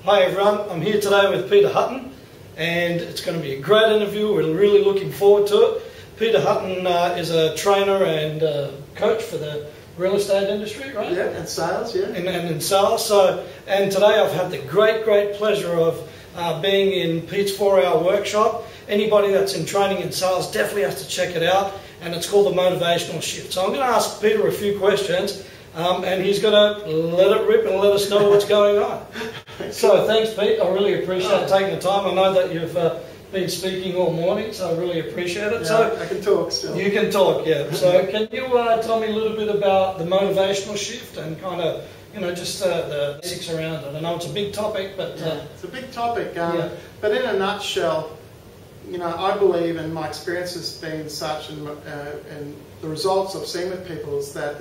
Hi everyone, I'm here today with Peter Hutton and it's going to be a great interview. We're really looking forward to it. Peter Hutton is a trainer and coach for the real estate industry, right? Yeah, and sales, yeah. And in sales. And today I've had the great pleasure of being in Pete's 4-hour workshop. Anybody that's in training in sales definitely has to check it out, and it's called the Motivational Shift. So I'm going to ask Peter a few questions and he's going to let it rip and let us know what's going on. So thanks, Pete. I really appreciate taking the time. I know that you've been speaking all morning, so I really appreciate it. Yeah, so I can talk still. You can talk, yeah. So can you tell me a little bit about the motivational shift and kind of, just the basics around it? I know it's a big topic, but... it's a big topic, but in a nutshell, I believe, and my experience has been such, and the results I've seen with people is that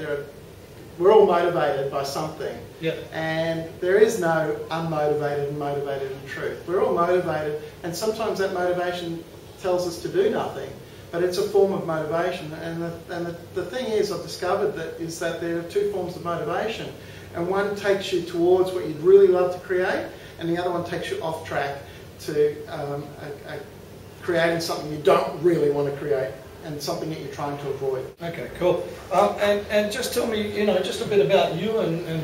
we're all motivated by something. Yeah. And there is no unmotivated and motivated in truth. We're all motivated, and sometimes that motivation tells us to do nothing, but it's a form of motivation. And the thing is, I've discovered that there are two forms of motivation, and one takes you towards what you'd really love to create, and the other one takes you off track to creating something you don't really want to create, and something that you're trying to avoid. Okay, cool. And just tell me, just a bit about you and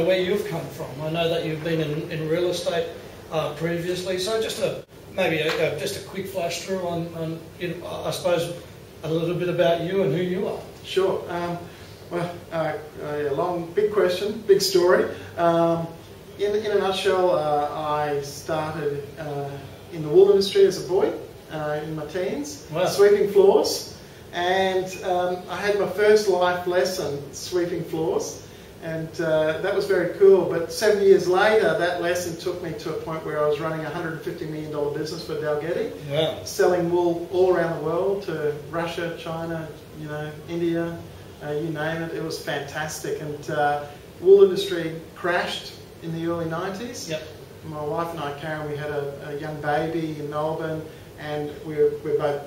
where you've come from. I know that you've been in real estate previously, so just maybe just a quick flash through on I suppose a little bit about you and who you are. Sure. A long, big question, big story. In a nutshell, I started in the wool industry as a boy. In my teens, wow. Sweeping floors, and I had my first life lesson sweeping floors, and that was very cool. But 7 years later, that lesson took me to a point where I was running a $150 million business for Dalgety, wow. selling wool all around the world to Russia, China, India, you name it. It was fantastic, and wool industry crashed in the early 90s. Yep. My wife and I, Karen, we had a young baby in Melbourne. And we're both,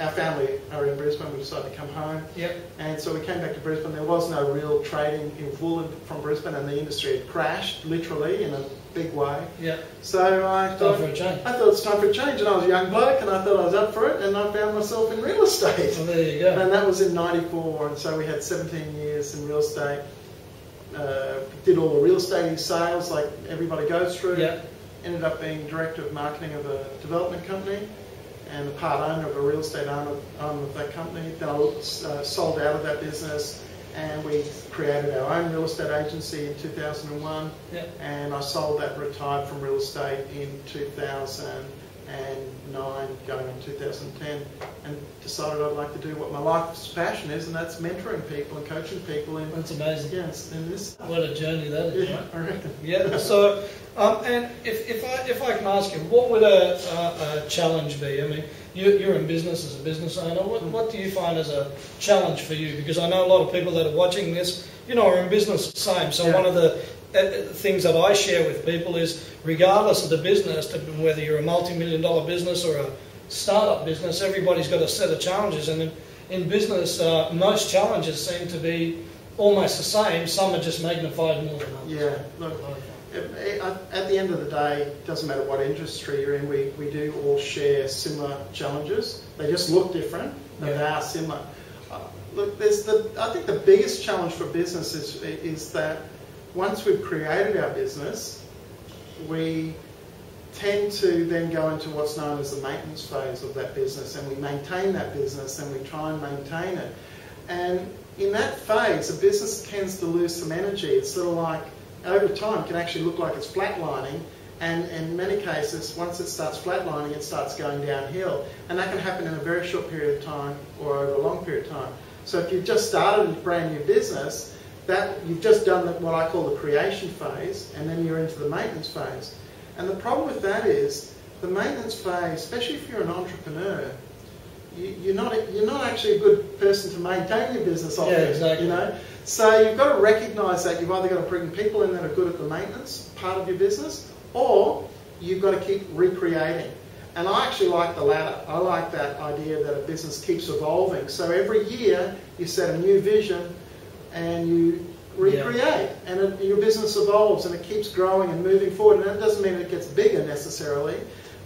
our family are in Brisbane. We decided to come home. Yep. And so we came back to Brisbane. There was no real trading in wool from Brisbane, and the industry had crashed, literally, in a big way. Yep. So I thought for a change. I thought it was time for a change, and I was a young bloke, and I thought I was up for it, and I found myself in real estate. Well, there you go. And that was in '94, and so we had 17 years in real estate. Did all the real estate sales like everybody goes through. Yep. Ended up being director of marketing of a development company and a part owner of a real estate arm of that company. Then I sold out of that business, and we created our own real estate agency in 2001. Yep. And I sold that, retired from real estate in 2009, going in 2010, and decided I'd like to do what my life's passion is, and that's mentoring people and coaching people. That's amazing. Yes, in this. What a journey that is, Yeah, right? I reckon. Yeah. So, and if I can ask you, what would a challenge be? I mean, you're in business as a business owner. What do you find as a challenge for you? Because I know a lot of people that are watching this, are in business the same. So yeah. one of the things that I share with people is, regardless of the business, whether you're a multi-million-dollar business or a startup business, everybody's got a set of challenges. And in business, most challenges seem to be almost the same. Some are just magnified more than others. Yeah. Look, at the end of the day, it doesn't matter what industry you're in, we do all share similar challenges. They just look different, but they are similar. Look, I think the biggest challenge for business is that once we've created our business, we tend to then go into what's known as the maintenance phase of that business, and we maintain that business and we try and maintain it. And in that phase, a business tends to lose some energy. It's sort of like, over time, it can actually look like it's flatlining, and in many cases, once it starts flatlining, it starts going downhill. And that can happen in a very short period of time or over a long period of time. So if you've just started a brand new business, you've just done what I call the creation phase, and then you're into the maintenance phase. And the problem with that is, the maintenance phase, especially if you're an entrepreneur, you're not actually a good person to maintain your business often. Yeah, exactly. So you've got to recognise that you've either got to bring people in that are good at the maintenance part of your business, or you've got to keep recreating. And I actually like the latter. I like that idea that a business keeps evolving. So every year you set a new vision, and you recreate, and your business evolves and it keeps growing and moving forward. And that doesn't mean it gets bigger necessarily,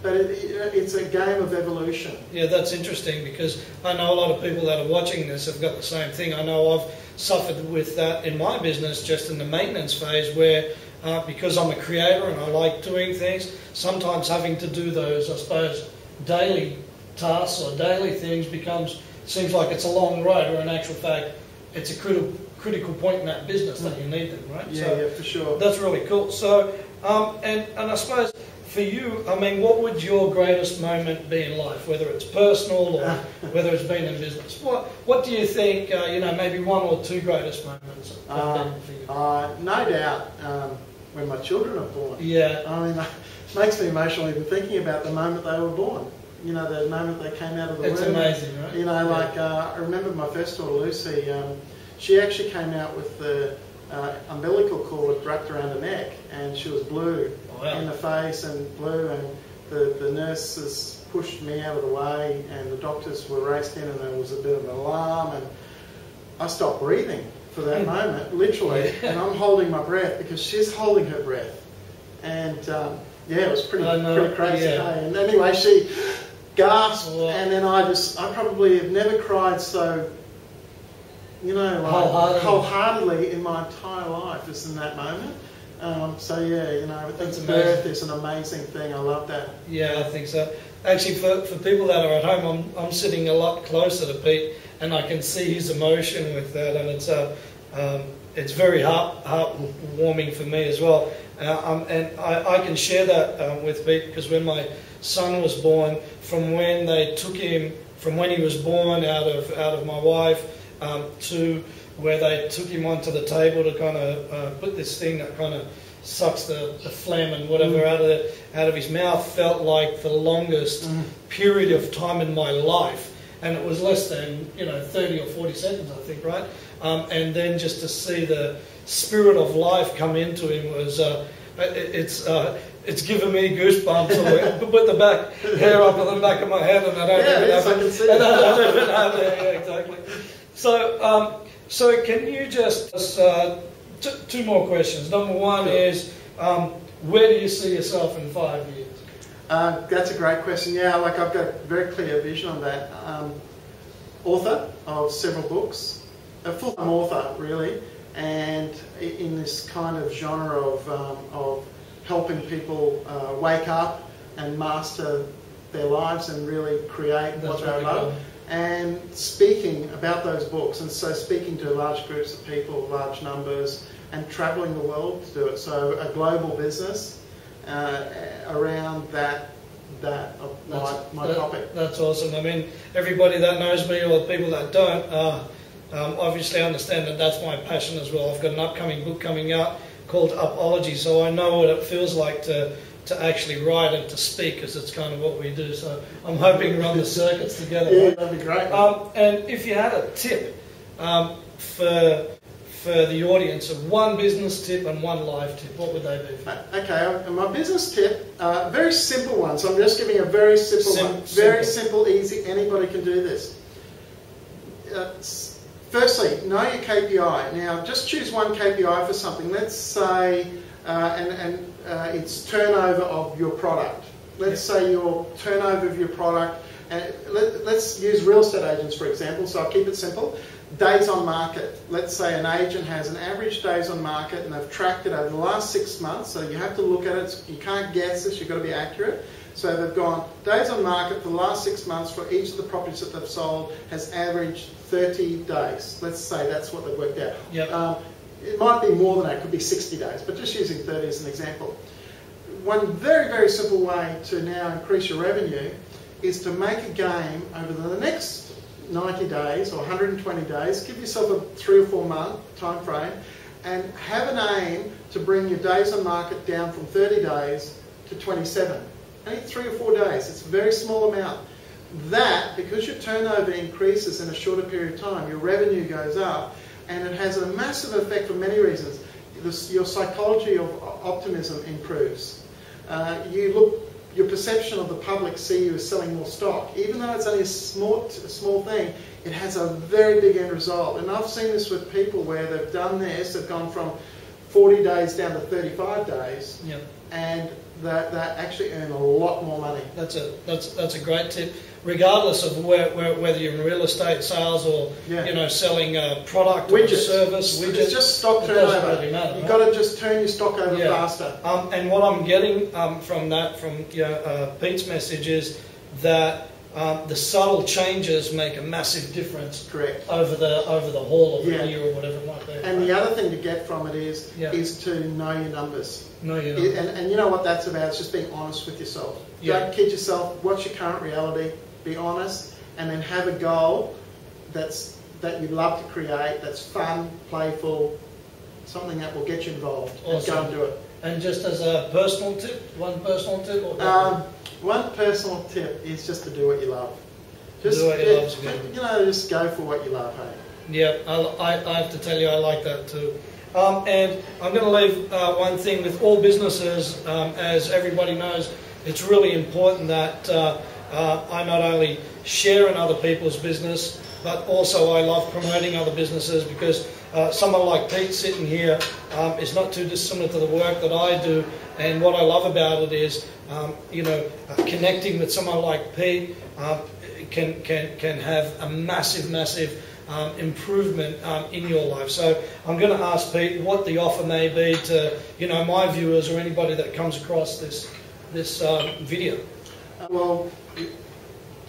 but it's a game of evolution. Yeah, that's interesting, because I know a lot of people that are watching this have got the same thing. I know I've suffered with that in my business, just in the maintenance phase, where because I'm a creator and I like doing things, sometimes having to do those, I suppose, daily tasks or daily things seems like it's a long road, where in actual fact it's a critical point in that business that you need them, right? Yeah, so yeah, for sure. That's really cool. So, and I suppose for you, I mean, what would your greatest moment be in life, whether it's personal or whether it's been in business? What do you think, maybe one or two greatest moments have been for you? No doubt, when my children are born. Yeah. I mean, it makes me emotional even thinking about the moment they were born. You know, the moment they came out of the womb. It's amazing, right? You know, I remember my first daughter, Lucy, she actually came out with the umbilical cord wrapped around her neck, and she was blue in the face and blue, and the nurses pushed me out of the way, and the doctors were raced in, and there was a bit of an alarm, and I stopped breathing for that moment, literally, and I'm holding my breath because she's holding her breath, and it was pretty crazy. Hey? And anyway, she gasped, and then I probably have never cried so, wholeheartedly in my entire life as in that moment. I think birth is an amazing thing. I love that. Yeah, I think so. Actually, for people that are at home, I'm sitting a lot closer to Pete, and I can see his emotion with that, and it's very heartwarming for me as well. And I can share that with Pete, because when my son was born, from when they took him, from when he was born out of my wife, to where they took him onto the table to kind of put this thing that kind of sucks the phlegm and whatever out of his mouth, felt like the longest period of time in my life, and it was less than 30 or 40 seconds, I think, right? And then just to see the spirit of life come into him was it's given me goosebumps. So put the back hair up on the back of my head, and I don't even have it. I don't even have it. Yeah, exactly. So can you just two more questions? Number one is, where do you see yourself in 5 years? That's a great question. Yeah, I've got a very clear vision on that. Author of several books, a full-time author really, and in this kind of genre of helping people wake up and master their lives and really create what they love. And speaking about those books, and so speaking to large groups of people, large numbers, and travelling the world to do it. So a global business around that my topic. That's awesome. I mean, everybody that knows me, or people that don't, obviously understand that that's my passion as well. I've got an upcoming book coming out called Upology, so I know what it feels like to actually write and to speak, because it's kind of what we do. So I'm hoping to run the circuits together. Yeah, that'd be great. And if you had a tip for the audience, of one business tip and one life tip, what would they be? Okay, my business tip, very simple one. So I'm just giving a very simple one. Very simple, easy. Anybody can do this. Firstly, know your KPI. Now, just choose one KPI for something. Let's say, it's turnover of your product. Let's say your turnover of your product, and let's use real estate agents for example, so I'll keep it simple. Days on market. Let's say an agent has an average days on market, and they've tracked it over the last 6 months, so you have to look at it. You can't guess this, you've got to be accurate. So they've gone, days on market for the last 6 months for each of the properties that they've sold has averaged 30 days. Let's say that's what they've worked out. Yep. It might be more than that, it could be 60 days, but just using 30 as an example. One very, very simple way to now increase your revenue is to make a game over the next 90 days or 120 days, give yourself a 3 or 4 month time frame, and have an aim to bring your days on market down from 30 days to 27. Only 3 or 4 days, it's a very small amount. That, because your turnover increases in a shorter period of time, your revenue goes up, and it has a massive effect for many reasons. Your psychology of optimism improves. Your perception of the public see you as selling more stock. Even though it's only a small thing, it has a very big end result. And I've seen this with people where they've done this, they've gone from 40 days down to 35 days, Yep. and they actually earn a lot more money. That's a great tip. Regardless of whether you're in real estate sales or selling a product or a service, it's just stock turnover. Really matter, You've right? got to just turn your stock over faster. And what I'm getting from Pete's message is that the subtle changes make a massive difference. Correct. Over the whole of the year or whatever it might be. And the other thing to get from it is to know your numbers. And you know what that's about? It's just being honest with yourself. Don't kid yourself. What's your current reality? Be honest, and then have a goal that you love to create. That's fun, playful, something that will get you involved. Awesome. And go and do it. And just as a personal tip, one personal tip, or one personal tip is just to do what you love. Just do what you love. Just go for what you love. Hey. Yeah, I have to tell you, I like that too. And I'm going to leave one thing with all businesses. As everybody knows, it's really important that I not only share in other people's business, but also I love promoting other businesses, because someone like Pete sitting here is not too dissimilar to the work that I do. And what I love about it is, connecting with someone like Pete can have a massive improvement in your life. So I'm going to ask Pete what the offer may be to my viewers or anybody that comes across this video. Well,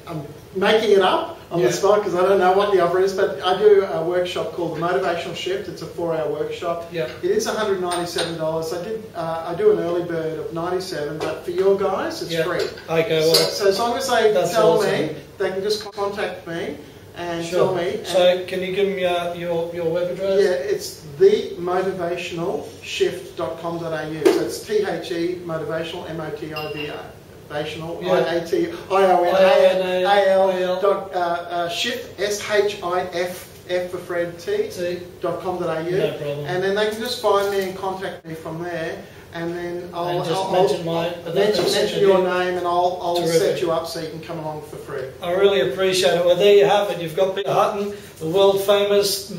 I'm making it up on the spot because I don't know what the offer is, but I do a workshop called the Motivational Shift. It's a 4-hour workshop. Yeah. It is $197. I do an early bird of $97, but for your guys, it's free. Okay. Well, so as long as they tell me, they can just contact me and tell me. So can you give me your web address? Yeah, it's themotivationalshift.com.au. So it's THE motivational, motivational, IONAL shift, SHIF for Fred T.com.au. No problem. And then they can just find me and contact me from there. And then I'll mention your name, and I'll set you up so you can come along for free. I really appreciate it. Well, there you have it. You've got Peter Hutton, the world famous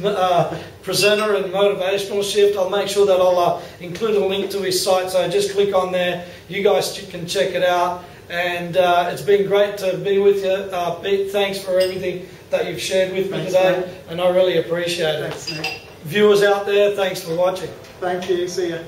presenter and motivational shift. I'll make sure that I'll include a link to his site, so just click on there. You guys can check it out. And it's been great to be with you, Pete. Thanks for everything that you've shared with me today, Nick. and I really appreciate it. Thanks, Nick. Viewers out there, thanks for watching. Thank you. See you.